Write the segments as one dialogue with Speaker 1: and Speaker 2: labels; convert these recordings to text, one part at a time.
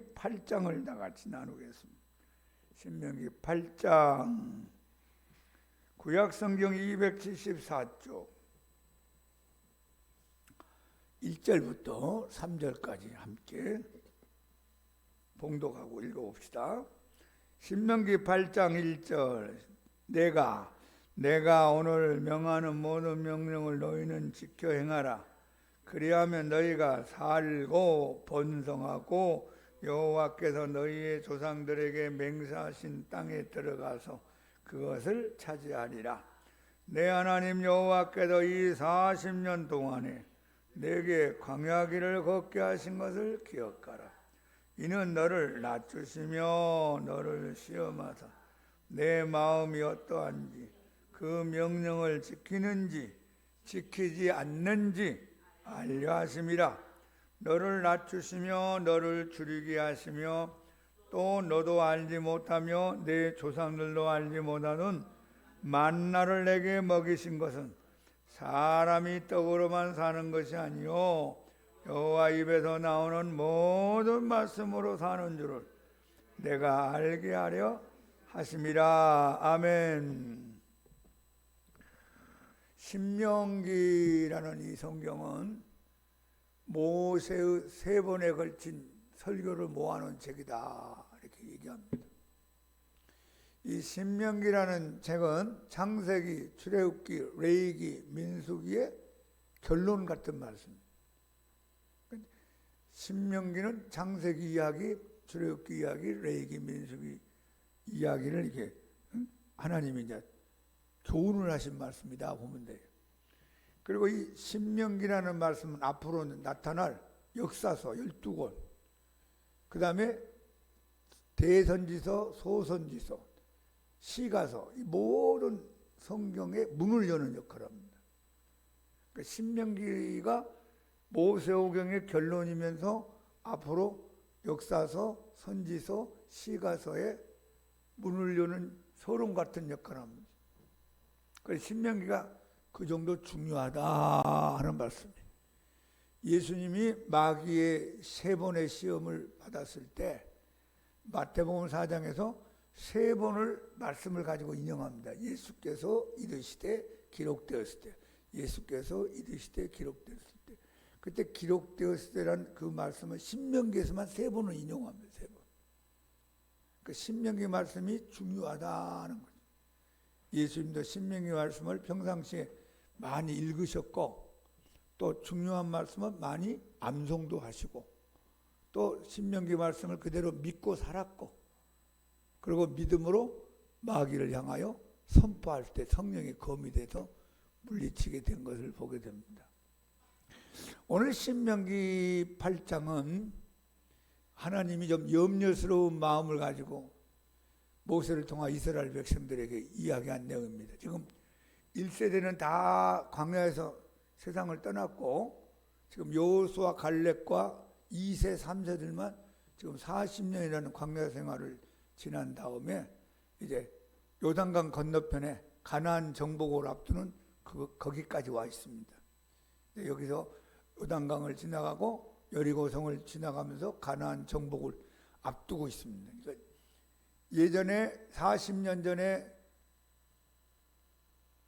Speaker 1: 신명기 8장을 다 같이 나누겠습니다. 신명기 8장 구약성경 274쪽 1절부터 3절까지 함께 봉독하고 읽어봅시다. 신명기 8장 1절 내가 오늘 명하는 모든 명령을 너희는 지켜 행하라. 그리하면 너희가 살고 번성하고 여호와께서 너희의 조상들에게 맹세하신 땅에 들어가서 그것을 차지하리라. 내 하나님 여호와께서 이 40년 동안에 내게 광야길을 걷게 하신 것을 기억하라. 이는 너를 낮추시며 너를 시험하사 내 마음이 어떠한지 그 명령을 지키는지 지키지 않는지 알려 하심이라. 너를 낮추시며 너를 줄이게 하시며 또 너도 알지 못하며 내 조상들도 알지 못하는 만나를 내게 먹이신 것은 사람이 떡으로만 사는 것이 아니요 여호와 입에서 나오는 모든 말씀으로 사는 줄을 내가 알게 하려 하심이라. 아멘. 신명기라는 이 성경은 모세의 3번에 걸친 설교를 모아놓은 책이다 이렇게 얘기합니다. 이 신명기라는 책은 창세기, 출애굽기, 레위기, 민수기의 결론 같은 말씀입니다. 신명기는 창세기 이야기, 출애굽기 이야기, 레위기, 민수기 이야기를 이렇게 하나님이 이제 교훈을 하신 말씀이다 보면 돼요. 그리고 이 신명기라는 말씀은 앞으로 나타날 역사서 12권, 그 다음에 대선지서, 소선지서, 시가서, 이 모든 성경의 문을 여는 역할을 합니다. 그러니까 신명기가 모세오경의 결론이면서 앞으로 역사서, 선지서, 시가서의 문을 여는 서론 같은 역할을 합니다. 그래서 신명기가 그 정도 중요하다 하는 말씀이에요. 예수님이 마귀의 3번의 시험을 받았을 때 마태복음 4장에서 3번을 말씀을 가지고 인용합니다. 예수께서 이르시되 기록되었을 때, 예수께서 이르시되 기록되었을 때, 그때 기록되었을 때란 그 말씀을 신명기에서만 3번을 인용합니다. 3번. 그 신명기 말씀이 중요하다는 거죠. 예수님도 신명기 말씀을 평상시에 많이 읽으셨고 또 중요한 말씀은 많이 암송도 하시고 또 신명기 말씀을 그대로 믿고 살았고 그리고 믿음으로 마귀를 향하여 선포할 때 성령이 검이 돼서 물리치게 된 것을 보게 됩니다. 오늘 신명기 8장은 하나님이 좀 염려스러운 마음을 가지고 모세를 통해 이스라엘 백성들에게 이야기한 내용입니다. 지금 1세대는 다 광야에서 세상을 떠났고 지금 여호수아 갈렙과 2세, 3세들만 지금 40년이라는 광야 생활을 지난 다음에 이제 요단강 건너편에 가나안 정복을 앞두는 거기까지 와 있습니다. 여기서 요단강을 지나가고 여리고성을 지나가면서 가나안 정복을 앞두고 있습니다. 그러니까 예전에 40년 전에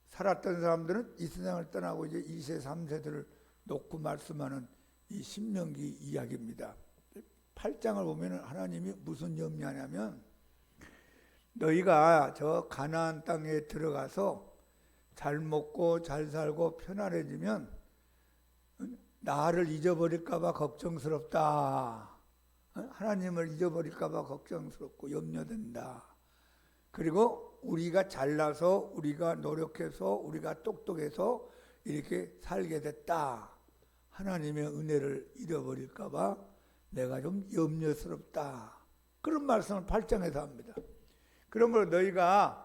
Speaker 1: 살았던 사람들은 이 세상을 떠나고 이제 2세, 3세들을 놓고 말씀하는 이 신명기 이야기입니다. 8장을 보면 하나님이 무슨 염려하냐면 너희가 저 가나안 땅에 들어가서 잘 먹고 잘 살고 편안해지면 나를 잊어버릴까 봐 걱정스럽다. 하나님을 잊어버릴까 봐 걱정스럽고 염려된다. 그리고 우리가 잘나서 우리가 노력해서 우리가 똑똑해서 이렇게 살게 됐다. 하나님의 은혜를 잃어버릴까 봐 내가 좀 염려스럽다. 그런 말씀을 8장에서 합니다. 그러므로 너희가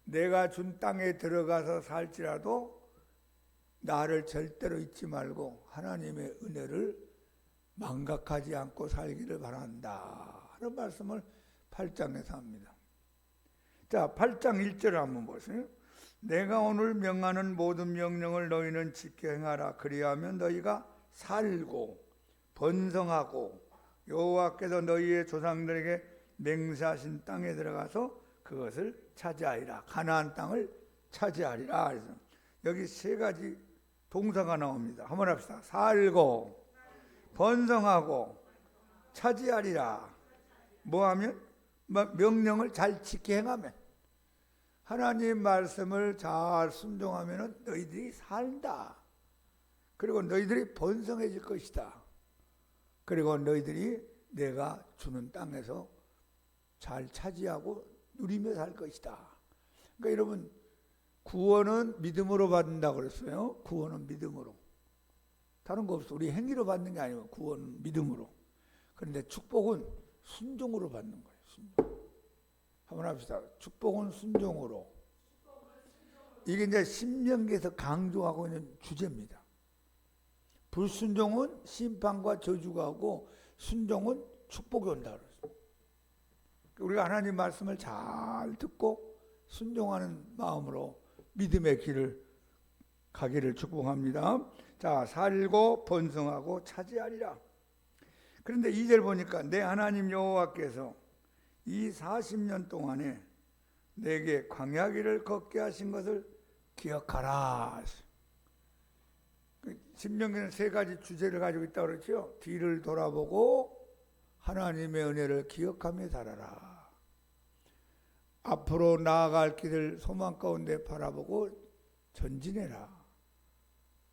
Speaker 1: 내가 준 땅에 들어가서 살지라도 나를 절대로 잊지 말고 하나님의 은혜를 망각하지 않고 살기를 바란다 하는 말씀을 8장에서 합니다. 자, 8장 1절을 한번 보세요. 내가 오늘 명하는 모든 명령을 너희는 지켜 행하라. 그리하면 너희가 살고 번성하고 여호와께서 너희의 조상들에게 맹세하신 땅에 들어가서 그것을 차지하리라. 가나안 땅을 차지하리라. 그래서 여기 세 가지 동사가 나옵니다. 한번 합시다. 살고 번성하고 차지하리라. 뭐하면? 명령을 잘 지켜 행하면. 하나님 말씀을 잘 순종하면 너희들이 산다. 그리고 너희들이 번성해질 것이다. 그리고 너희들이 내가 주는 땅에서 잘 차지하고 누리며 살 것이다. 그러니까 여러분, 구원은 믿음으로 받는다고 그랬어요. 구원은 믿음으로. 다른 거 없어. 우리 행위로 받는 게 아니고 구원은 믿음으로. 그런데 축복은 순종으로 받는 거예요. 순종. 한번 합시다. 축복은 순종으로. 이게 이제 신명기에서 강조하고 있는 주제입니다. 불순종은 심판과 저주가 오고 순종은 축복이 온다 그랬어요. 우리가 하나님 말씀을 잘 듣고 순종하는 마음으로 믿음의 길을 가기를 축복합니다. 자, 살고 번성하고 차지하리라. 그런데 2절 보니까 내 하나님 여호와께서 이 40년 동안에 내게 광야길을 걷게 하신 것을 기억하라. 신명기는 세 가지 주제를 가지고 있다고 그랬죠. 뒤를 돌아보고 하나님의 은혜를 기억하며 살아라. 앞으로 나아갈 길을 소망 가운데 바라보고 전진해라.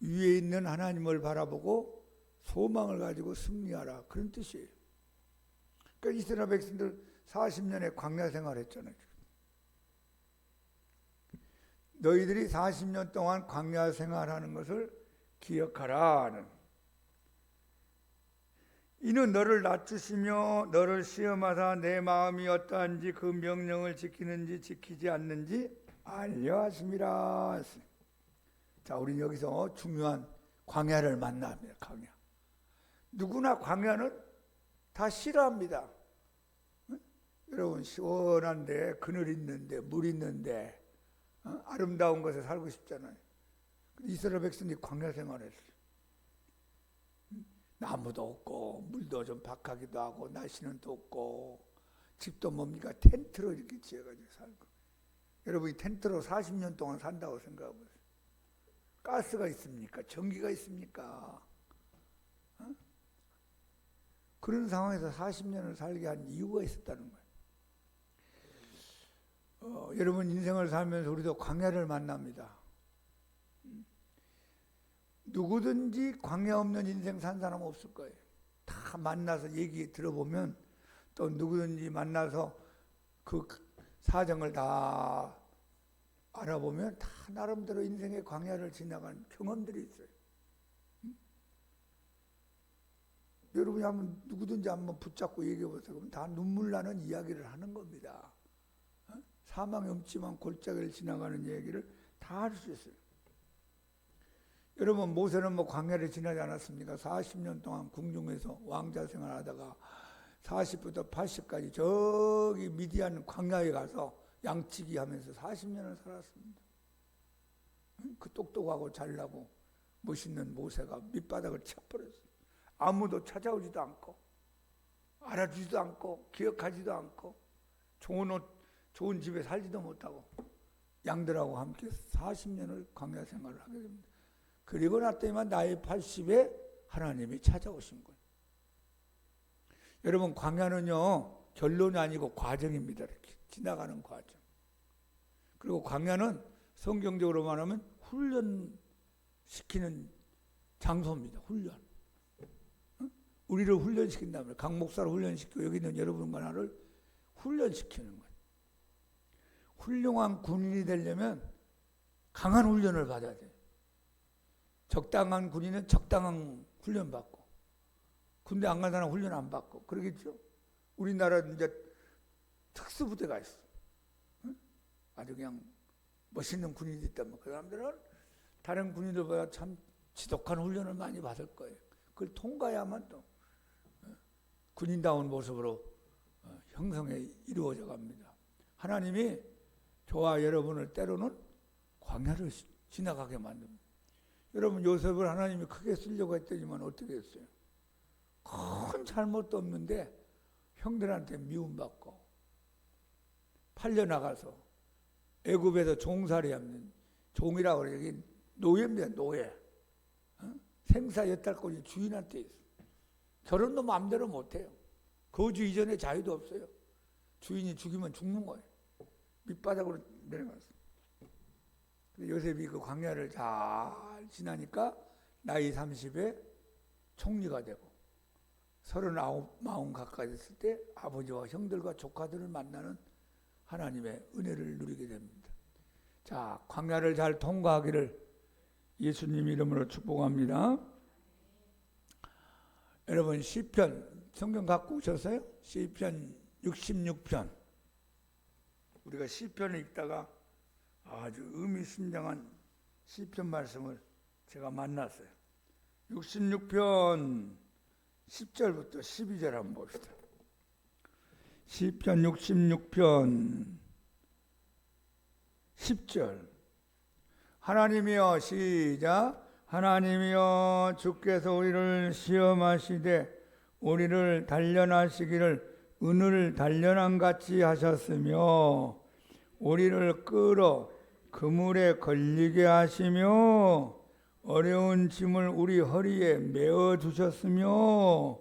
Speaker 1: 위에 있는 하나님을 바라보고 소망을 가지고 승리하라. 그런 뜻이에요. 그러니까 이스라엘 백성들 40년의 광야 생활했잖아요. 너희들이 40년 동안 광야 생활하는 것을 기억하라. 이는 너를 낮추시며 너를 시험하사 내 마음이 어떠한지 그 명령을 지키는지 지키지 않는지 알려 하심이라. 자, 우리는 여기서 중요한 광야를 만납니다. 광야. 누구나 광야는 다 싫어합니다. 응? 여러분, 시원한데 그늘 있는데 물 있는데 아름다운 곳에 살고 싶잖아요. 이스라엘 백성들이 광야 생활했어요. 나무도 없고 물도 좀 박하기도 하고 날씨는 덥고 집도 뭡니까? 텐트로 이렇게 지어가지고 살고. 여러분이 텐트로 40년 동안 산다고 생각해보세요. 가스가 있습니까? 전기가 있습니까? 그런 상황에서 40년을 살게 한 이유가 있었다는 거예요. 여러분 인생을 살면서 우리도 광야를 만납니다. 누구든지 광야 없는 인생 산 사람 없을 거예요. 다 만나서 얘기 들어보면 또 누구든지 만나서 그 사정을 다 알아보면 다 나름대로 인생의 광야를 지나간 경험들이 있어요. 여러분이 한번 누구든지 한번 붙잡고 얘기해 보세요. 그럼 다 눈물 나는 이야기를 하는 겁니다. 사망의 음침한 골짜기를 지나가는 얘기를 다 할 수 있어요. 여러분 모세는 뭐 광야를 지나지 않았습니까? 40년 동안 궁중에서 왕자 생활하다가 40부터 80까지 저기 미디안 광야에 가서 양치기 하면서 40년을 살았습니다. 그 똑똑하고 잘나고 멋있는 모세가 밑바닥을 쳐버렸어요. 아무도 찾아오지도 않고 알아주지도 않고 기억하지도 않고 좋은 옷, 좋은 집에 살지도 못하고 양들하고 함께 40년을 광야 생활을 하게 됩니다. 그리고 났더니만 나이 80에 하나님이 찾아오신 거예요. 여러분 광야는요 결론이 아니고 과정입니다. 이렇게 지나가는 과정. 그리고 광야는 성경적으로 말하면 훈련시키는 장소입니다. 훈련. 우리를 훈련시킨다면 강 목사를 훈련시키고 여기 있는 여러분과 나를 훈련시키는 거예요. 훌륭한 군인이 되려면 강한 훈련을 받아야 돼요. 적당한 군인은 적당한 훈련 받고 군대 안 간 사람 훈련 안 받고 그러겠죠. 우리나라는 이제 특수부대가 있어. 아주 그냥 멋있는 군인이 있다면 그 사람들은 다른 군인들보다 참 지독한 훈련을 많이 받을 거예요. 그걸 통과해야만 또 군인다운 모습으로 형성이 이루어져 갑니다. 하나님이 저와 여러분을 때로는 광야를 지나가게 만듭니다. 여러분 요셉을 하나님이 크게 쓰려고 했더니만 어떻게 했어요? 큰 잘못도 없는데 형들한테 미움받고 팔려나가서 애굽에서 종살이 하는 종이라고 그래. 여기 노예입니다. 노예. 생사 여탈권이 주인한테 있어. 결혼도 마음대로 못해요. 거주 이전에 자유도 없어요. 주인이 죽이면 죽는 거예요. 밑바닥으로 내려갔어. 요셉이 그 광야를 잘 지나니까 나이 30에 총리가 되고 39, 40 가까이 됐을 때 아버지와 형들과 조카들을 만나는 하나님의 은혜를 누리게 됩니다. 자, 광야를 잘 통과하기를 예수님 이름으로 축복합니다. 여러분 시편 성경 갖고 오셨어요? 시편 66편. 우리가 시편을 읽다가 아주 의미심장한 시편 말씀을 제가 만났어요. 66편 10절부터 12절 한번 봅시다. 시편 66편 10절. 하나님이여, 시작. 하나님이여, 주께서 우리를 시험하시되 우리를 단련하시기를 은을 단련한 같이 하셨으며 우리를 끌어 그물에 걸리게 하시며 어려운 짐을 우리 허리에 메어 주셨으며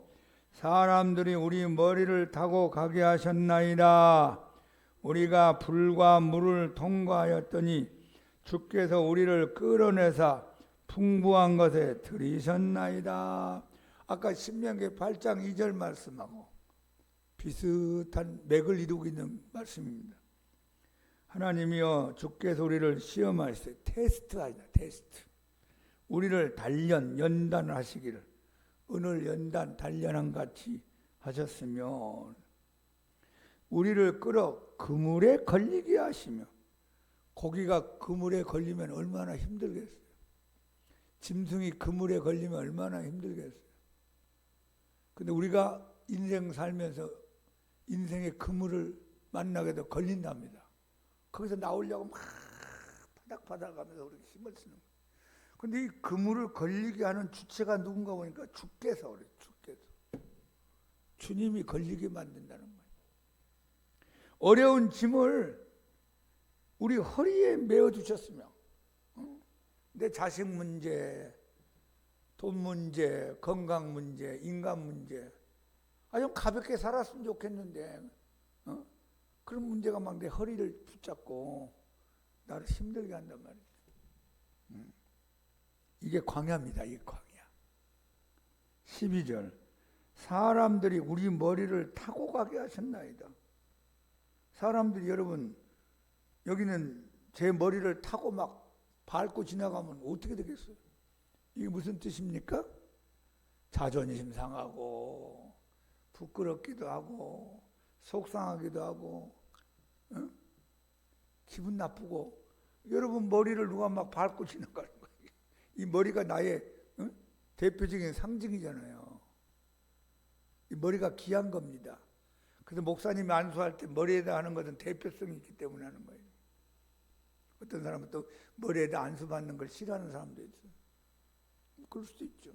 Speaker 1: 사람들이 우리 머리를 타고 가게 하셨나이다. 우리가 불과 물을 통과하였더니 주께서 우리를 끌어내사 풍부한 것에 들이셨나이다. 아까 신명기 8장 2절 말씀하고 비슷한 맥을 이루고 있는 말씀입니다. 하나님이여, 주께서 우리를 시험하시되 테스트 아니다. 테스트. 우리를 연단하시기를 은을 연단 단련한 같이 하셨으며 우리를 끌어 그물에 걸리게 하시며. 고기가 그물에 걸리면 얼마나 힘들겠어요. 짐승이 그물에 걸리면 얼마나 힘들겠어요. 근데 우리가 인생 살면서 인생의 그물을 만나게도 걸린답니다. 거기서 나오려고 막 파닥파닥하면서 우리 힘을 쓰는 거예요. 근데 이 그물을 걸리게 하는 주체가 누군가 보니까 주께서 그래요. 주께서. 주님이 걸리게 만든다는 거예요. 어려운 짐을 우리 허리에 메어 주셨으며 내 자식 문제, 돈 문제, 건강 문제, 인간 문제 아주 가볍게 살았으면 좋겠는데 그런 문제가 막 내 허리를 붙잡고 나를 힘들게 한단 말이에요. 이게 광야입니다. 이게 광야. 12절. 사람들이 우리 머리를 타고 가게 하셨나이다. 사람들이, 여러분, 여기는 제 머리를 타고 막 밟고 지나가면 어떻게 되겠어요? 이게 무슨 뜻입니까? 자존심 상하고 부끄럽기도 하고 속상하기도 하고 기분 나쁘고. 여러분 머리를 누가 막 밟고 지나가는 거예요. 이 머리가 나의 대표적인 상징이잖아요. 이 머리가 귀한 겁니다. 그래서 목사님이 안수할 때 머리에다 하는 것은 대표성이 있기 때문에 하는 거예요. 어떤 사람은 또 머리에다 안수 받는 걸 싫어하는 사람도 있어요. 그럴 수도 있죠.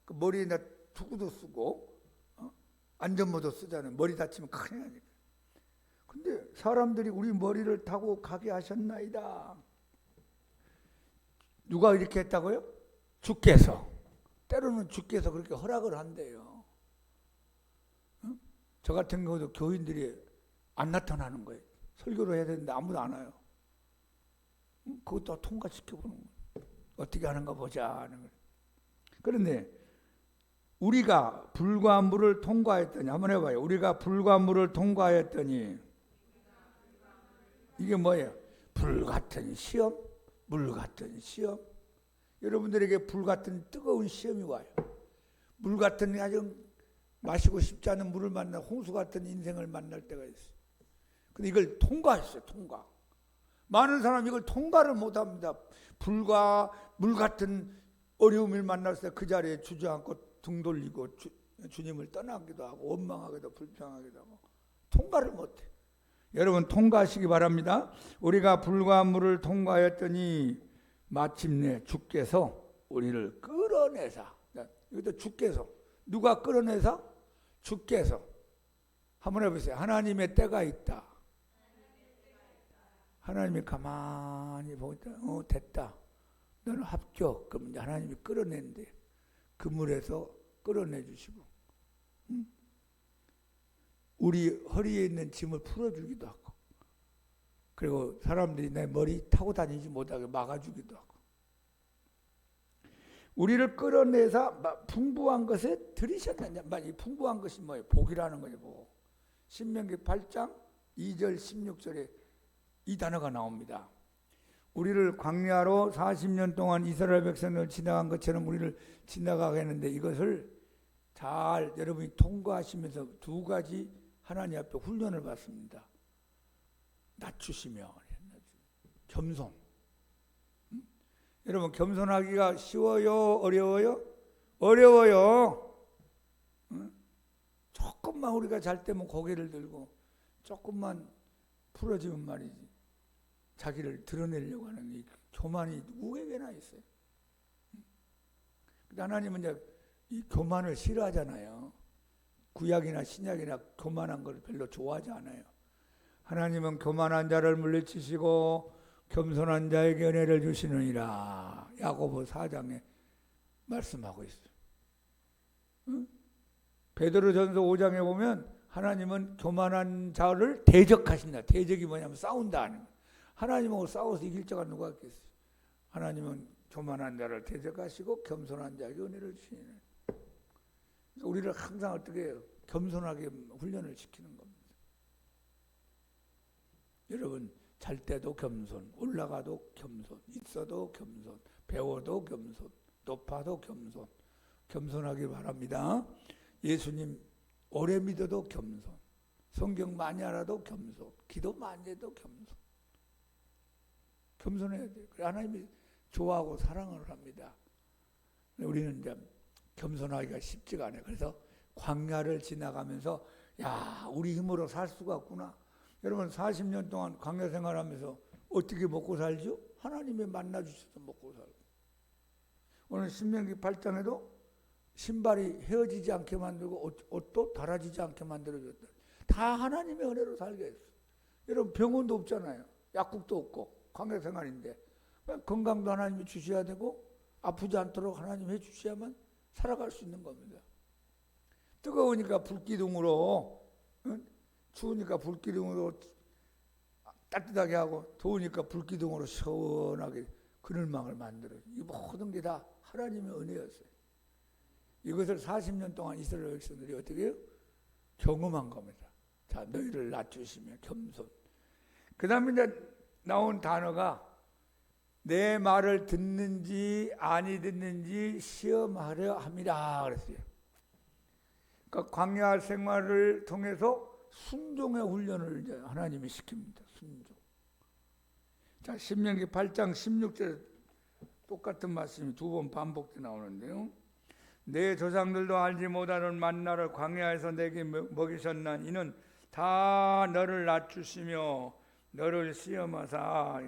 Speaker 1: 그 머리에다 투구도 쓰고 안전모도 쓰잖아요. 머리 다치면 큰일 나니까. 근데 사람들이 우리 머리를 타고 가게 하셨나이다. 누가 이렇게 했다고요? 주께서. 때로는 주께서 그렇게 허락을 한대요. 저 같은 경우도 교인들이 안 나타나는 거예요. 설교를 해야 되는데 아무도 안 와요. 그것도 통과시켜보는 거예요. 어떻게 하는가 보자 하는 거예요. 그런데 우리가 불과 물을 통과했더니, 한번 해봐요. 우리가 불과 물을 통과했더니, 이게 뭐예요? 불 같은 시험, 물 같은 시험. 여러분들에게 불 같은 뜨거운 시험이 와요. 물 같은 아주 마시고 싶지 않은 물을 만나 홍수 같은 인생을 만날 때가 있어요. 근데 이걸 통과했어요. 통과. 많은 사람이 이걸 통과를 못합니다. 불과 물 같은 어려움을 만났을 때 그 자리에 주저앉고 등 돌리고 주님을 떠나기도 하고 원망하기도 불평하기도 하고 통과를 못해. 여러분 통과하시기 바랍니다. 우리가 불과 물을 통과했더니 마침내 주께서 우리를 끌어내사. 이것도 주께서. 누가 끌어내서? 주께서. 한번 해보세요. 하나님의 때가 있다. 하나님이 가만히 보니까 됐다. 너는 합격. 그럼 이제 하나님이 끌어낸대. 그물에서 끌어내 주시고, 우리 허리에 있는 짐을 풀어주기도 하고, 그리고 사람들이 내 머리 타고 다니지 못하게 막아주기도 하고, 우리를 끌어내서 풍부한 것에 들이셨느냐. 이 풍부한 것이 뭐예요? 복이라는 거예요. 복. 신명기 8장 2절 16절에 이 단어가 나옵니다. 우리를 광야로 40년 동안 이스라엘 백성을 지나간 것처럼 우리를 지나가게 했는데, 이것을 잘 여러분이 통과하시면서 두 가지 하나님 앞에 훈련을 받습니다. 낮추시며 겸손. 여러분, 겸손하기가 쉬워요? 어려워요? 어려워요. 조금만 우리가 잘 때면 고개를 들고 조금만 풀어지면 말이지, 자기를 드러내려고 하는 이 교만이 누구에게나 있어요. 하나님은 이제 이 교만을 싫어하잖아요. 구약이나 신약이나 교만한 걸 별로 좋아하지 않아요. 하나님은 교만한 자를 물리치시고 겸손한 자에게 은혜를 주시느니라. 야고보 4장에 말씀하고 있어요. 응? 베드로전서 5장에 보면 하나님은 교만한 자를 대적하신다. 대적이 뭐냐면 싸운다 하는 거예요. 하나님하고 싸워서 이길 자가 누가 있겠어요? 하나님은 교만한 자를 대적하시고 겸손한 자에게 은혜를 주시는. 우리를 항상 어떻게 해요? 겸손하게 훈련을 시키는 겁니다. 여러분, 잘 때도 겸손, 올라가도 겸손, 있어도 겸손, 배워도 겸손, 높아도 겸손, 겸손하기 바랍니다. 예수님 오래 믿어도 겸손, 성경 많이 알아도 겸손, 기도 많이 해도 겸손. 겸손해야 돼요. 하나님이 좋아하고 사랑을 합니다. 우리는 이제 겸손하기가 쉽지가 않아요. 그래서 광야를 지나가면서 야, 우리 힘으로 살 수가 없구나. 여러분, 40년 동안 광야 생활하면서 어떻게 먹고 살죠? 하나님이 만나 주셔서 먹고 살고. 오늘 신명기 8장에도 신발이 헤어지지 않게 만들고 옷도 닳아지지 않게 만들어줬다. 다 하나님의 은혜로 살게 했어요. 여러분, 병원도 없잖아요. 약국도 없고 광야 생활인데 건강도 하나님이 주셔야 되고 아프지 않도록 하나님 해주셔야만 살아갈 수 있는 겁니다. 뜨거우니까 불기둥으로, 추우니까 불기둥으로 따뜻하게 하고, 더우니까 불기둥으로 시원하게 그늘망을 만들어요. 이 모든 게 다 하나님의 은혜였어요. 이것을 40년 동안 이스라엘 백성들이 어떻게 해요? 경험한 겁니다. 자, 너희를 낮추시며 겸손. 그 다음에 이제 나온 단어가 내 말을 듣는지 아니 듣는지 시험하려 함이라 그랬어요. 그러니까 광야 생활을 통해서 순종의 훈련을 이제 하나님이 시킵니다. 순종. 자, 신명기 8장 16절 똑같은 말씀이 두 번 반복돼 나오는데요. 내 조상들도 알지 못하는 만나를 광야에서 내게 먹이셨나. 이는 다 너를 낮추시며 너를 시험하사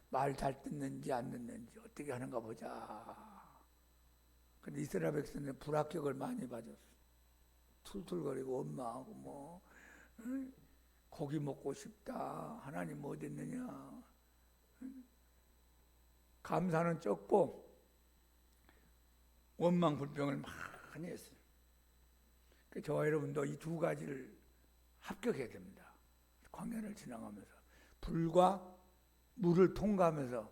Speaker 1: 말 잘 듣는지 안 듣는지 어떻게 하는가 보자. 근데 이스라엘 백성은 불합격을 많이 받았어요. 툴툴거리고 원망하고 고기 먹고 싶다. 하나님 어디 있느냐. 감사는 적고 원망 불평을 많이 했어요. 저와 여러분도 이 두 가지를 합격해야 됩니다. 광야를 지나가면서 불과 물을 통과하면서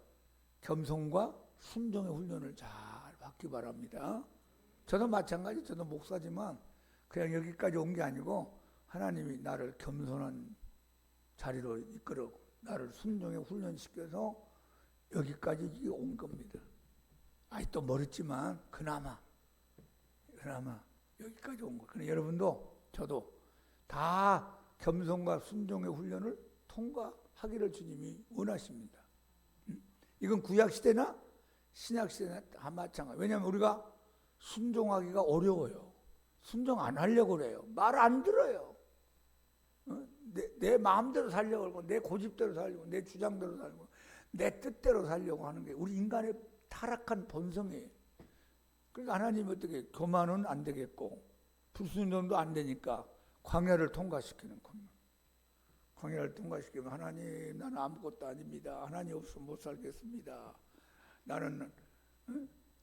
Speaker 1: 겸손과 순종의 훈련을 잘 받기 바랍니다. 저도 마찬가지. 저도 목사지만 그냥 여기까지 온 게 아니고 하나님이 나를 겸손한 자리로 이끌고 나를 순종에 훈련시켜서 여기까지 온 겁니다. 아직도 멀었지만 그나마 여기까지 온 거예요. 그러나 여러분도 저도 다 겸손과 순종의 훈련을 통과하기를 주님이 원하십니다. 이건 구약시대나 신약시대나 다 마찬가지. 왜냐하면 우리가 순종하기가 어려워요. 순종 안 하려고 그래요. 말 안 들어요. 내 마음대로 살려고 하고 내 고집대로 살려고 내 주장대로 살려고 내 뜻대로 살려고 하는 게 우리 인간의 타락한 본성이에요. 그러니까 하나님 어떻게 교만은 안 되겠고 불순종도 안 되니까 광야를 통과시키는 겁니다. 광야를 통과시키면 하나님 나는 아무것도 아닙니다. 하나님 없으면 못 살겠습니다. 나는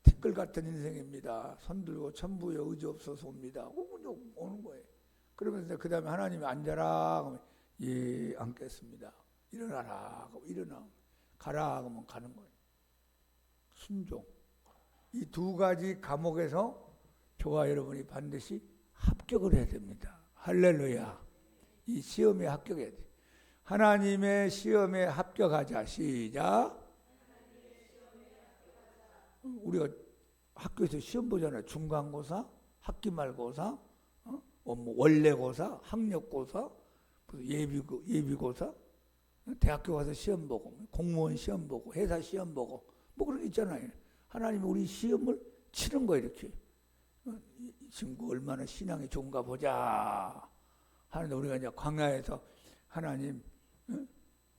Speaker 1: 티끌 같은 인생입니다. 손들고 천부에 의지 없어서 옵니다. 오는 거예요. 그러면서 그 다음에 하나님이 앉아라 하면 예 앉겠습니다. 일어나라 하고 일어나. 가라 하면 가는 거예요. 순종. 이 두 가지 과목에서 저와 여러분이 반드시 합격을 해야 됩니다. 할렐루야. 이 시험에 합격해야 돼. 하나님의 시험에 합격하자. 시작. 우리가 학교에서 시험 보잖아요. 중간고사, 학기말고사, 뭐 원래고사, 학력고사, 예비고사, 대학교 가서 시험 보고, 공무원 시험 보고, 회사 시험 보고, 뭐 그런 게 있잖아요. 하나님이 우리 시험을 치는 거예요, 이렇게. 이 친구 얼마나 신앙이 좋은가 보자 하는데 우리가 이제 광야에서 하나님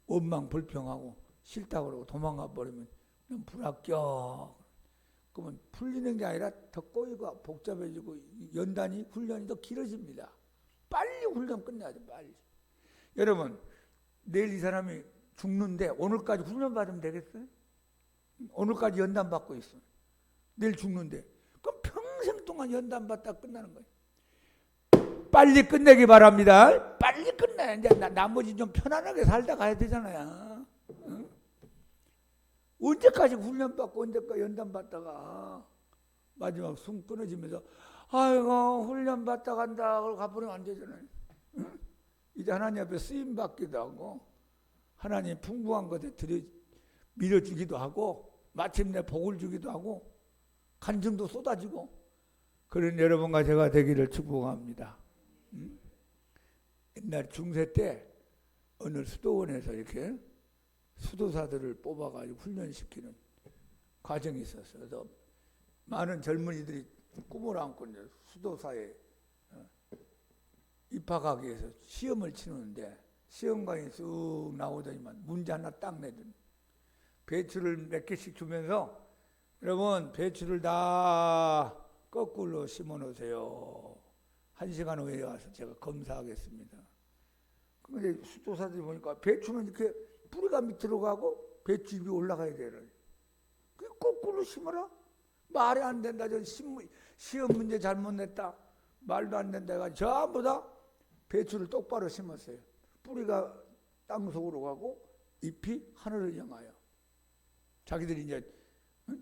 Speaker 1: 원망 불평하고 싫다고 그러고 도망가 버리면 너무 불합격. 그러면 풀리는 게 아니라 더 꼬이고 복잡해지고 연단이 훈련이 더 길어집니다. 빨리 훈련 끝내야 돼. 빨리. 여러분 내일 이 사람이 죽는데 오늘까지 훈련 받으면 되겠어요? 오늘까지 연단 받고 있어. 내일 죽는데 그럼 평생 동안 연단 받다 끝나는 거예요. 빨리 끝내기 바랍니다. 빨리 끝내. 이제 나머지 좀 편안하게 살다 가야 되잖아요. 응? 언제까지 훈련받고 언제까지 연단받다가 마지막 숨 끊어지면서 아이고 훈련받다 간다 그러고 가버리면 안 되잖아요. 응? 이제 하나님 앞에 쓰임받기도 하고 하나님 풍부한 것에 밀어주기도 하고 마침내 복을 주기도 하고 간증도 쏟아지고 그런 여러분과 제가 되기를 축복합니다. 응? 옛날 중세 때 어느 수도원에서 이렇게 수도사들을 뽑아가지고 훈련시키는 과정이 있었어요. 그래서 많은 젊은이들이 꿈을 안고 이제 수도사에 입학하기 위해서 시험을 치는데 시험관이 쑥 나오더니만 문제 하나 딱 내더니 배추를 몇 개씩 주면서 여러분 배추를 다 거꾸로 심어 놓으세요. 1시간 후에 와서 제가 검사하겠습니다. 근데 수도사들이 보니까 배추는 이렇게 뿌리가 밑으로 가고 배추 잎이 올라가야 되는. 그 거꾸로 심어라. 말이 안 된다. 저 시험 문제 잘못 냈다. 말도 안 된다. 해가지고 전부 다 배추를 똑바로 심었어요. 뿌리가 땅속으로 가고 잎이 하늘을 향하여. 자기들이 이제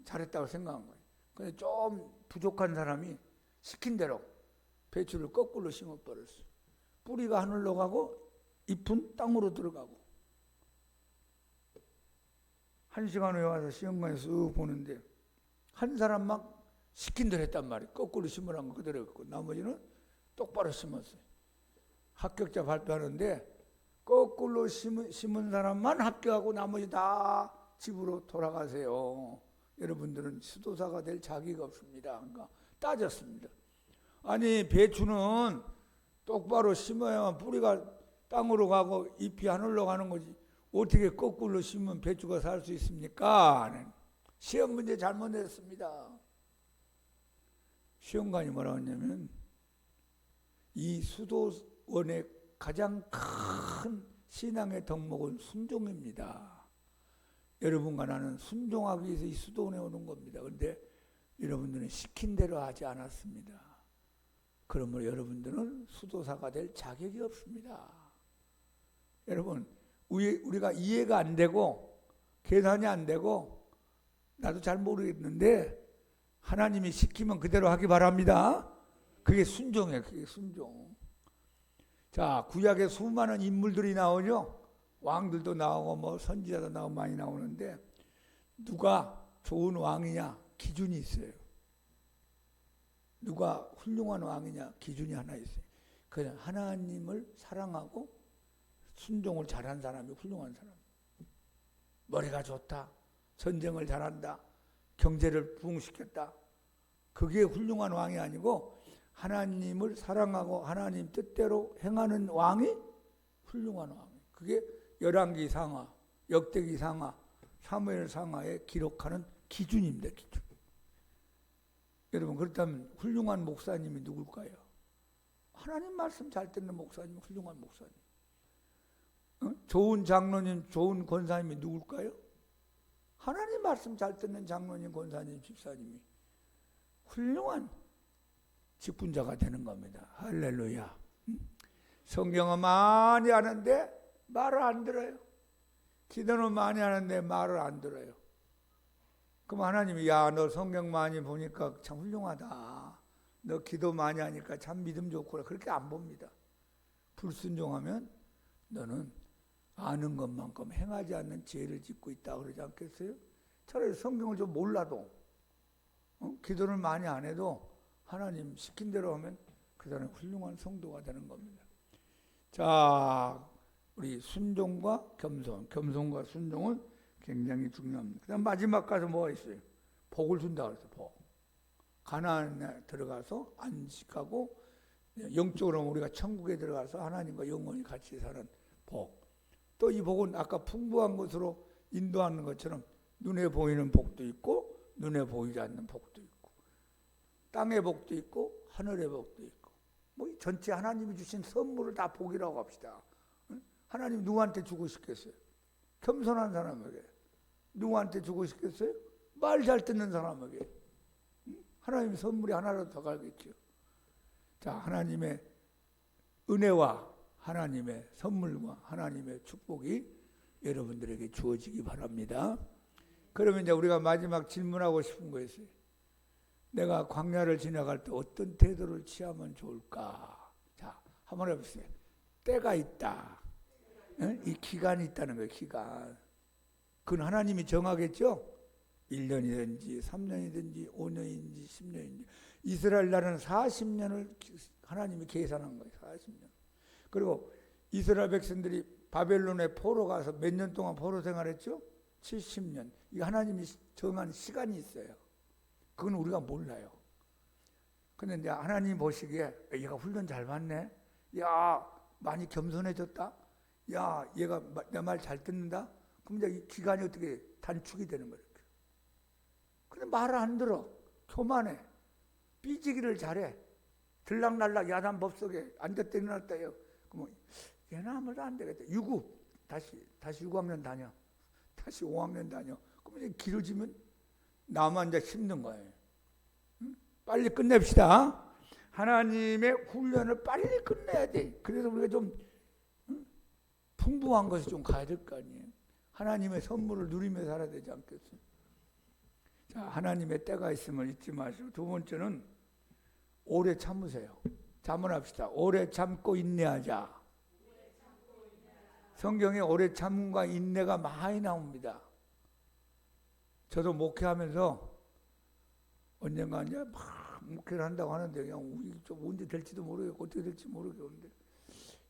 Speaker 1: 잘했다고 생각한 거예요. 근데 좀 부족한 사람이 시킨 대로 배추를 거꾸로 심어버렸어요. 뿌리가 하늘로 가고 잎은 땅으로 들어가고. 1시간 후에 와서 시험관에 쑥 보는데 한 사람만 시킨 대로 했단 말이에요. 거꾸로 심으라는 거 그대로 했고 나머지는 똑바로 심었어요. 합격자 발표하는데 거꾸로 심은 사람만 합격하고 나머지 다 집으로 돌아가세요. 여러분들은 수도사가 될 자격이 없습니다. 그러니까 따졌습니다. 아니 배추는 똑바로 심어야만 뿌리가 땅으로 가고 잎이 하늘로 가는 거지 어떻게 거꾸로 심으면 배추가 살 수 있습니까? 시험 문제 잘못 냈습니다. 시험관이 뭐라고 했냐면 이 수도원의 가장 큰 신앙의 덕목은 순종입니다. 여러분과 나는 순종하기 위해서 이 수도원에 오는 겁니다. 그런데 여러분들은 시킨 대로 하지 않았습니다. 그러므로 여러분들은 수도사가 될 자격이 없습니다. 여러분 우리가 이해가 안 되고 계산이 안 되고 나도 잘 모르겠는데 하나님이 시키면 그대로 하기 바랍니다. 그게 순종이에요. 그게 순종. 자, 구약에 수많은 인물들이 나오죠. 왕들도 나오고 뭐 선지자도 나오고 많이 나오는데 누가 좋은 왕이냐 기준이 있어요. 누가 훌륭한 왕이냐 기준이 하나 있어요. 그냥 하나님을 사랑하고 순종을 잘한 사람이 훌륭한 사람. 머리가 좋다. 전쟁을 잘한다. 경제를 부흥시켰다. 그게 훌륭한 왕이 아니고 하나님을 사랑하고 하나님 뜻대로 행하는 왕이 훌륭한 왕이에요. 그게 열왕기 상하, 역대기 상하, 사무엘 상하에 기록하는 기준입니다. 기준. 여러분 그렇다면 훌륭한 목사님이 누굴까요? 하나님 말씀 잘 듣는 목사님이 훌륭한 목사님. 좋은 장로님, 좋은 권사님이 누굴까요? 하나님 말씀 잘 듣는 장로님, 권사님, 집사님이 훌륭한 직분자가 되는 겁니다. 할렐루야. 성경은 많이 하는데 말을 안 들어요. 기도는 많이 하는데 말을 안 들어요. 그럼 하나님이 야, 너 성경 많이 보니까 참 훌륭하다. 너 기도 많이 하니까 참 믿음 좋구나. 그렇게 안 봅니다. 불순종하면 너는 아는 것만큼 행하지 않는 죄를 짓고 있다 그러지 않겠어요? 차라리 성경을 좀 몰라도 기도를 많이 안 해도 하나님 시킨 대로 하면 그 사람은 훌륭한 성도가 되는 겁니다. 자, 우리 순종과 겸손, 겸손과 순종은 굉장히 중요합니다. 그다음 마지막 가서 뭐가 있어요? 복을 준다 그랬어요. 복. 가나안에 들어가서 안식하고 영적으로 우리가 천국에 들어가서 하나님과 영원히 같이 사는 복. 또 이 복은 아까 풍부한 것으로 인도하는 것처럼 눈에 보이는 복도 있고 눈에 보이지 않는 복도 있고 땅의 복도 있고 하늘의 복도 있고 뭐 전체 하나님이 주신 선물을 다 복이라고 합시다. 하나님 누구한테 주고 싶겠어요? 겸손한 사람에게. 누구한테 주고 싶겠어요? 말 잘 듣는 사람에게. 하나님 선물이 하나라도 더 가겠죠. 자, 하나님의 은혜와 하나님의 선물과 하나님의 축복이 여러분들에게 주어지기 바랍니다. 그러면 이제 우리가 마지막 질문하고 싶은 거 있어요. 내가 광야를 지나갈 때 어떤 태도를 취하면 좋을까? 자, 한번 해보세요. 때가 있다. 이 기간이 있다는 거예요. 기간. 그건 하나님이 정하겠죠? 1년이든지 3년이든지 5년이든지 10년이든지 이스라엘 나라는 40년을 하나님이 계산한 거예요. 40년. 그리고 이스라엘 백성들이 바벨론에 포로 가서 몇 년 동안 포로 생활했죠? 70년. 이 하나님이 정한 시간이 있어요. 그건 우리가 몰라요. 근데 이제 하나님 보시기에 얘가 훈련 잘 받네. 야, 많이 겸손해졌다. 야, 얘가 내 말 잘 듣는다. 그럼 이제 이 기간이 어떻게 단축이 되는 거예요. 근데 말을 안 들어. 교만해. 삐지기를 잘해. 들락날락 야단 법석에 앉았다 일어났다 해요. 그러면 얘는 아무도 안 되겠다. 유구. 다시 6학년 다녀. 다시 5학년 다녀. 그럼 이제 길어지면 나만 이제 힘든 거예요. 응? 빨리 끝냅시다. 하나님의 훈련을 빨리 끝내야 돼. 그래서 우리가 좀 풍부한 것을 좀 가야 될 거 아니에요. 하나님의 선물을 누리며 살아야 되지 않겠어요? 자, 하나님의 때가 있음을 잊지 마시고 두 번째는 오래 참으세요. 자문합시다. 오래 참고 인내하자. 성경에 오래 참음과 인내가 많이 나옵니다. 저도 목회하면서 언젠가 이제 막 목회를 한다고 하는데 그냥 좀 언제 될지도 모르겠고 어떻게 될지 모르겠는데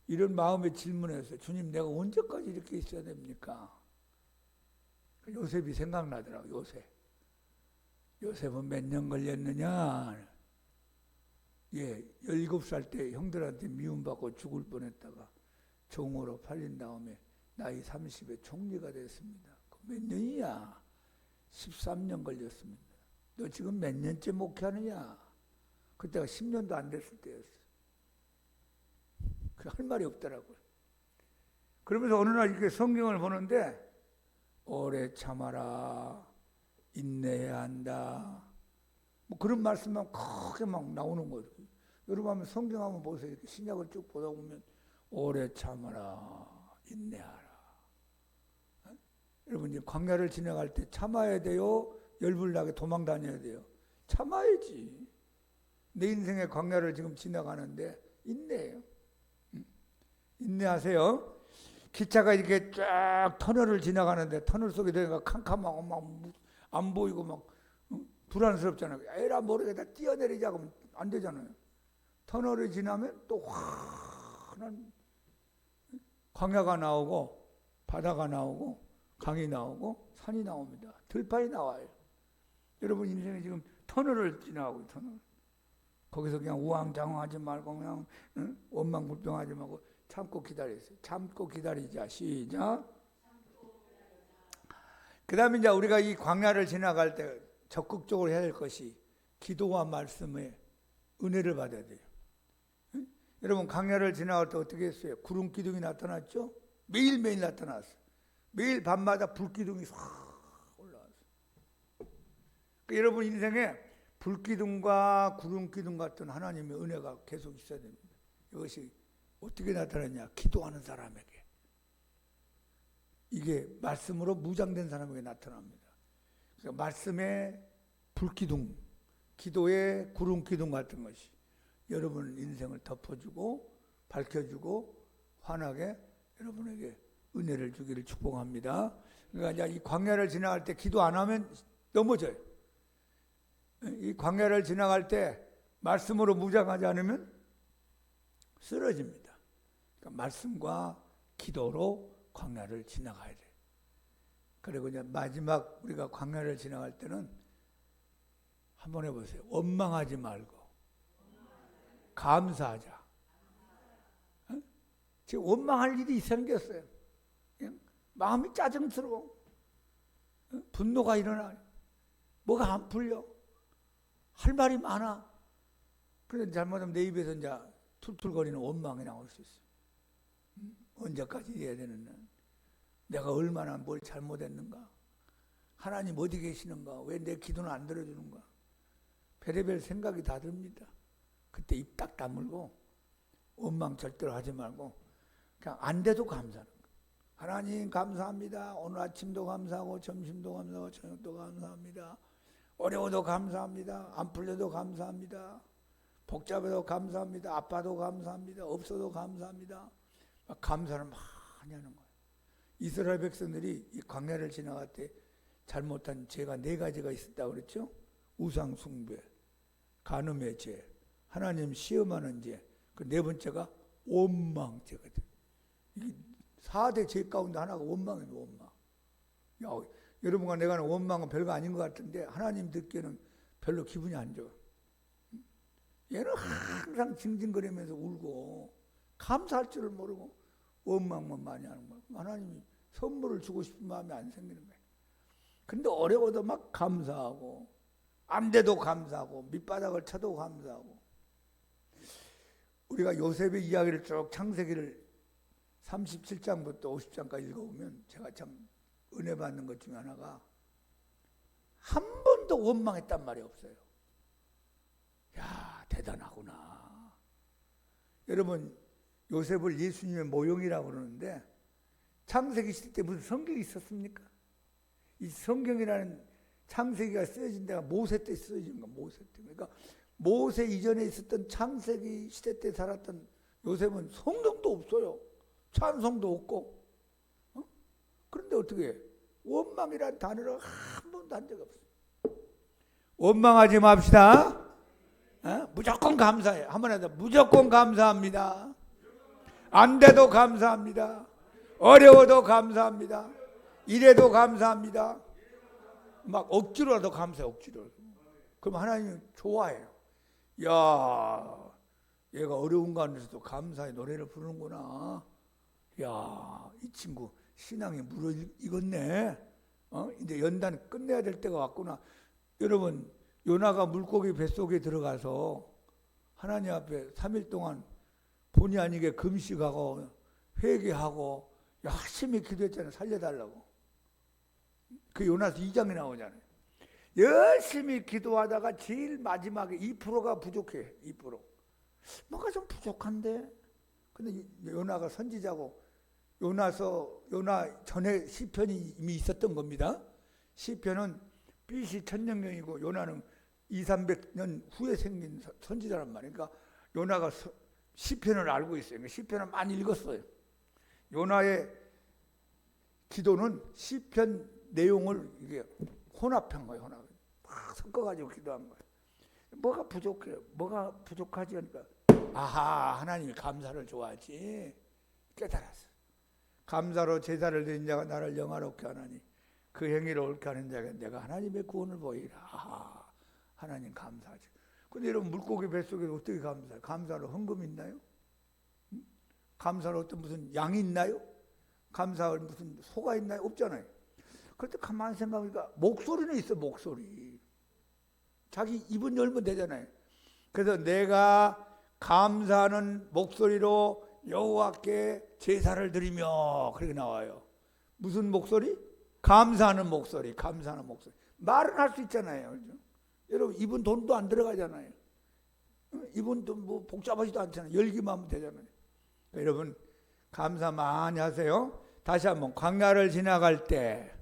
Speaker 1: 이런 마음의 질문했어요. 주님, 내가 언제까지 이렇게 있어야 됩니까? 요셉이 생각나더라고요. 요셉은 몇 년 걸렸느냐? 예, 17살 때 형들한테 미움받고 죽을 뻔했다가 종으로 팔린 다음에 나이 30에 총리가 됐습니다. 몇 년이야? 13년 걸렸습니다. 너 지금 몇 년째 목회하느냐? 그때가 10년도 안 됐을 때였어. 할 말이 없더라고요. 그러면서 어느 날 이렇게 성경을 보는데 오래 참아라. 인내해야 한다. 뭐 그런 말씀만 크게 막 나오는 거예요. 여러분 한번 성경 한번 보세요. 이렇게 신약을 쭉 보다 보면 오래 참아라. 인내하라. 여러분 이제 광야를 지나갈 때 참아야 돼요? 열불나게 도망 다녀야 돼요? 참아야지. 내 인생의 광야를 지금 지나가는데 인내해요. 인내하세요. 기차가 이렇게 쫙 터널을 지나가는데 터널 속에 들어가 캄캄하고 막 안 보이고 막 불안스럽잖아요. 에라 모르겠다 뛰어내리자 그러면 안 되잖아요. 터널을 지나면 또 환한 광야가 나오고 바다가 나오고 강이 나오고 산이 나옵니다. 들판이 나와요. 여러분 인생에 지금 터널을 지나가고 터널. 거기서 그냥 우왕좌왕하지 말고 그냥 원망불평하지 말고 참고 기다리세요. 참고 기다리자. 시작. 그 다음에 이제 우리가 이 광야를 지나갈 때 적극적으로 해야 될 것이 기도와 말씀에 은혜를 받아야 돼요. 응? 여러분 광야를 지나갈 때 어떻게 했어요? 구름 기둥이 나타났죠? 매일매일 나타났어요. 매일 밤마다 불기둥이 싹 올라왔어요. 그러니까 여러분 인생에 불기둥과 구름기둥 같은 하나님의 은혜가 계속 있어야 됩니다. 이것이 어떻게 나타났냐? 기도하는 사람에게. 이게 말씀으로 무장된 사람에게 나타납니다. 그러니까 말씀의 불기둥, 기도의 구름기둥 같은 것이 여러분 인생을 덮어주고 밝혀주고 환하게 여러분에게 은혜를 주기를 축복합니다. 그러니까 이 광야를 지나갈 때 기도 안 하면 넘어져요. 이 광야를 지나갈 때 말씀으로 무장하지 않으면 쓰러집니다. 그러니까 말씀과 기도로 광야를 지나가야 돼요. 그리고 이제 마지막 우리가 광야를 지나갈 때는 한번 해보세요. 원망하지 말고 감사하자. 어? 지금 원망할 일이 생겼어요. 마음이 짜증스러워. 분노가 일어나요. 뭐가 안 풀려. 할 말이 많아. 그런데 잘못하면 내 입에서 이제 툴툴거리는 원망이 나올 수 있어요. 언제까지 해야 되는데 내가 얼마나 뭘 잘못했는가? 하나님 어디 계시는가? 왜 내 기도는 안 들어주는가? 별의별 생각이 다 듭니다. 그때 입 딱 다물고 원망 절대로 하지 말고 그냥 안 돼도 감사하는 거예요. 하나님 감사합니다. 오늘 아침도 감사하고 점심도 감사하고 저녁도 감사합니다. 어려워도 감사합니다. 안 풀려도 감사합니다. 복잡해도 감사합니다. 아파도 감사합니다. 없어도 감사합니다. 감사를 많이 하는 거예요. 이스라엘 백성들이 이 광야를 지나갈 때 잘못한 죄가 4가지가 있었다고 그랬죠. 우상 숭배, 간음의 죄, 하나님 시험하는 죄, 그 4번째가 원망죄거든. 이 4대 죄 가운데 하나가 원망이에요. 원망. 야, 여러분과 내가 원망은 별거 아닌 것 같은데 하나님 듣기에는 별로 기분이 안 좋아. 얘는 항상 징징거리면서 울고 감사할 줄을 모르고 원망만 많이 하는 거야. 하나님이 선물을 주고 싶은 마음이 안 생기는 거야. 근데 어려워도 막 감사하고 안 돼도 감사하고 밑바닥을 쳐도 감사하고. 우리가 요셉의 이야기를 쭉 창세기를 37장부터 50장까지 읽어보면 제가 참 은혜 받는 것 중에 하나가 한 번도 원망했단 말이 없어요. 야, 대단하구나. 여러분 요셉을 예수님의 모형이라고 그러는데 창세기 시대 때 무슨 성경이 있었습니까? 이 성경이라는 창세기가 쓰여진 데가 모세 때 쓰여진 거야. 모세 때. 그러니까 모세 이전에 있었던 창세기 시대 때 살았던 요셉은 성경도 없어요. 찬송도 없고. 그런데 어떻게 해? 원망이라는 단어를 한 번도 한 적이 없어요. 원망하지 맙시다. 무조건 감사해. 한번 해도 무조건 감사합니다. 안 돼도 감사합니다. 어려워도 감사합니다. 이래도 감사합니다. 막 억지로라도 감사해. 억지로. 그럼 하나님은 좋아해요. 야, 얘가 어려운 가운데서도 감사의 노래를 부르는구나. 야, 이 친구 신앙이 무르익었네. 이제 연단 끝내야 될 때가 왔구나. 여러분, 요나가 물고기 뱃속에 들어가서 하나님 앞에 3일 동안 본의 아니게 금식하고 회개하고 열심히 기도했잖아요. 살려달라고. 그 요나서 2장에 나오잖아요. 열심히 기도하다가 제일 마지막에 2%가 부족해. 2%. 뭔가 좀 부족한데. 근데 요나가 선지자고 요나 전에 시편이 이미 있었던 겁니다. 시편은 BC 1000년경이고 요나는 200~300년 후에 생긴 선지자란 말이에요. 그러니까 요나가 시편을 알고 있어요. 그러니까 시편을 많이 읽었어요. 요나의 기도는 시편 내용을 이게 혼합한 거예요. 혼합. 막 섞어가지고 기도한 거예요. 뭐가 부족해요? 뭐가 부족하지? 그러니까 아하, 하나님이 감사를 좋아하지. 깨달았어. 감사로 제사를 드린 자가 나를 영화롭게 하나니 그 행위를 옳게 하는 자가 내가 하나님의 구원을 보이라. 아하, 하나님 감사하죠. 근데 여러분 물고기 뱃속에 어떻게 감사해요? 감사로 헌금 있나요? 감사로 어떤 무슨 양이 있나요? 감사로 무슨 소가 있나요? 없잖아요. 그런데 가만히 생각하니까 목소리는 있어. 목소리. 자기 입은 열면 되잖아요. 그래서 내가 감사하는 목소리로 여호와께 제사를 드리며 그렇게 나와요. 무슨 목소리? 감사하는 목소리. 감사하는 목소리. 말은 할 수 있잖아요. 그렇죠? 여러분 입은 돈도 안 들어가잖아요. 입은 뭐 복잡하지도 않잖아요. 열기만 하면 되잖아요. 여러분 감사 많이 하세요. 다시 한번 광야를 지나갈 때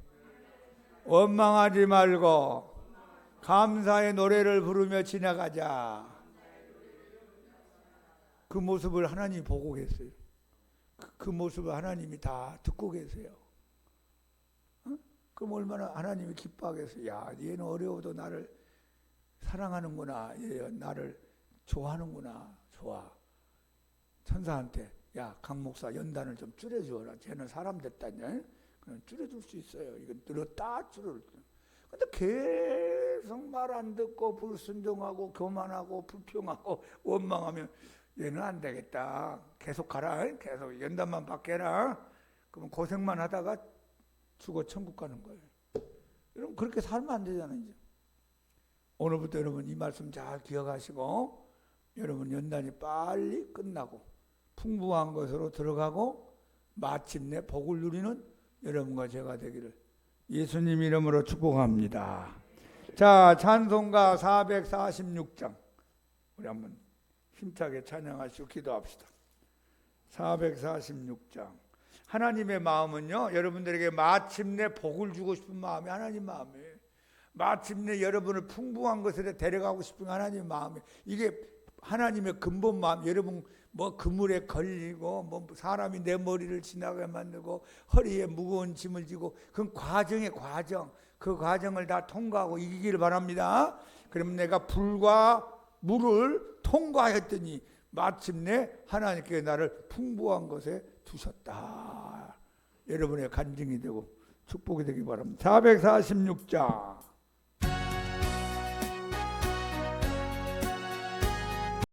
Speaker 1: 원망하지 말고 감사의 노래를 부르며 지나가자. 그 모습을 하나님이 보고 계세요. 그 모습을 하나님이 다 듣고 계세요. 그럼 얼마나 하나님이 기뻐하겠어요. 야, 얘는 어려워도 나를 사랑하는구나. 얘 나를 좋아하는구나. 좋아. 천사한테 야, 강 목사 연단을 좀 줄여주어라. 쟤는 사람 됐다냐? 그럼 줄여줄 수 있어요. 이건 늘었다 줄을. 근데 계속 말 안 듣고 불순종하고 교만하고 불평하고 원망하면 얘는 안 되겠다. 계속 가라. 계속 연단만 받게라. 그러면 고생만 하다가 죽어 천국 가는 거예요. 여러분 그렇게 살면 안 되잖아요. 이제. 오늘부터 여러분 이 말씀 잘 기억하시고 여러분 연단이 빨리 끝나고 풍부한 것으로 들어가고 마침내 복을 누리는 여러분과 제가 되기를 예수님 이름으로 축복합니다. 자, 찬송가 446장 우리 한번 힘차게 찬양하시고 기도합시다. 446장. 하나님의 마음은요, 여러분들에게 마침내 복을 주고 싶은 마음이 하나님 마음이에요. 마침내 여러분을 풍부한 것에 데려가고 싶은 하나님 마음이에요. 이게 하나님의 근본 마음. 여러분 뭐 그물에 걸리고 뭐 사람이 내 머리를 지나게 만들고 허리에 무거운 짐을 지고 그 과정의 과정, 그 과정을 다 통과하고 이기기를 바랍니다. 그럼 내가 불과 물을 통과했더니 마침내 하나님께 나를 풍부한 것에 두셨다. 여러분의 간증이 되고 축복이 되기 바랍니다. 446장